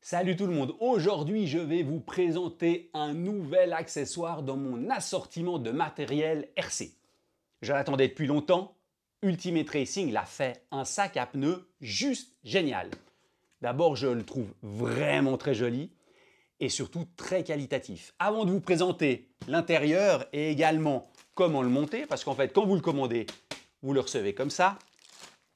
Salut tout le monde, aujourd'hui je vais vous présenter un nouvel accessoire dans mon assortiment de matériel RC. Je l'attendais depuis longtemps, Ultimate Racing l'a fait, un sac à pneus juste génial. D'abord je le trouve vraiment très joli et surtout très qualitatif. Avant de vous présenter l'intérieur et également comment le monter, parce qu'en fait quand vous le commandez, vous le recevez comme ça,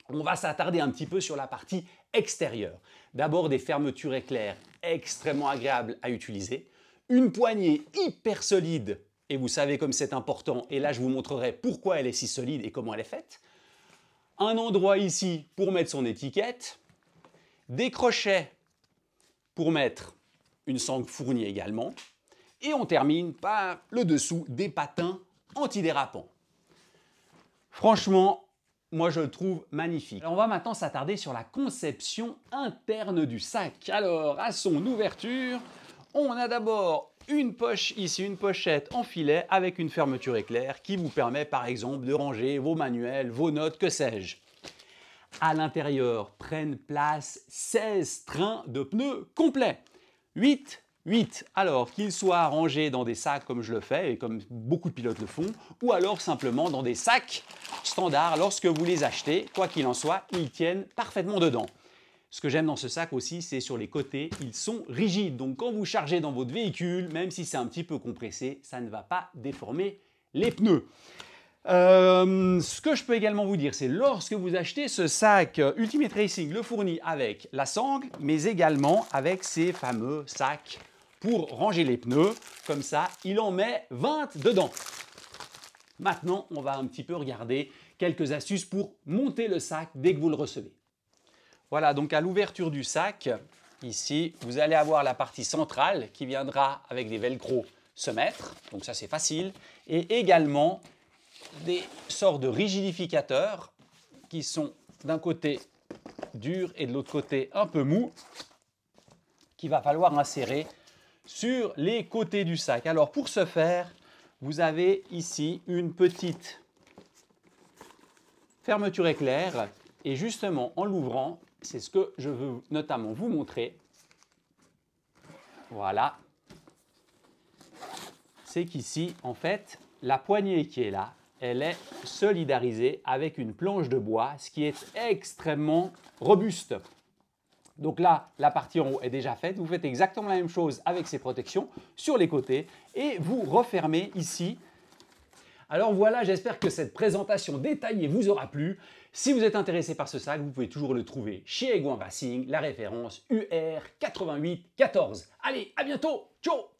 on va s'attarder un petit peu sur la partie extérieure. D'abord des fermetures éclairs extrêmement agréables à utiliser, une poignée hyper solide, et vous savez comme c'est important, et là je vous montrerai pourquoi elle est si solide et comment elle est faite. Un endroit ici pour mettre son étiquette, des crochets pour mettre une sangle fournie également, et on termine par le dessous des patins antidérapants. Franchement, moi, je le trouve magnifique. Alors, on va maintenant s'attarder sur la conception interne du sac. Alors, à son ouverture, on a d'abord une poche ici, une pochette en filet avec une fermeture éclair qui vous permet par exemple de ranger vos manuels, vos notes, que sais-je. À l'intérieur prennent place 16 trains de pneus complets. 8. Alors qu'ils soient rangés dans des sacs comme je le fais et comme beaucoup de pilotes le font, ou alors simplement dans des sacs standards lorsque vous les achetez, quoi qu'il en soit, ils tiennent parfaitement dedans. Ce que j'aime dans ce sac aussi, c'est sur les côtés, ils sont rigides. Donc quand vous chargez dans votre véhicule, même si c'est un petit peu compressé, ça ne va pas déformer les pneus. Ce que je peux également vous dire, c'est lorsque vous achetez ce sac, Ultimate Racing le fournit avec la sangle, mais également avec ces fameux sacs pour ranger les pneus. Comme ça, il en met 20 dedans. Maintenant, on va un petit peu regarder quelques astuces pour monter le sac dès que vous le recevez. Voilà, donc à l'ouverture du sac, ici, vous allez avoir la partie centrale qui viendra avec des velcro se mettre. Donc ça, c'est facile. Et également des sortes de rigidificateurs qui sont d'un côté durs et de l'autre côté un peu mous, qu'il va falloir insérer sur les côtés du sac. Alors pour ce faire, vous avez ici une petite fermeture éclair et justement en l'ouvrant, c'est ce que je veux notamment vous montrer. Voilà. C'est qu'ici, en fait, la poignée qui est là, elle est solidarisée avec une planche de bois, ce qui est extrêmement robuste. Donc là, la partie en haut est déjà faite. Vous faites exactement la même chose avec ces protections sur les côtés et vous refermez ici. Alors voilà, j'espère que cette présentation détaillée vous aura plu. Si vous êtes intéressé par ce sac, vous pouvez toujours le trouver chez Egouin Racing, la référence UR8814. Allez, à bientôt, ciao!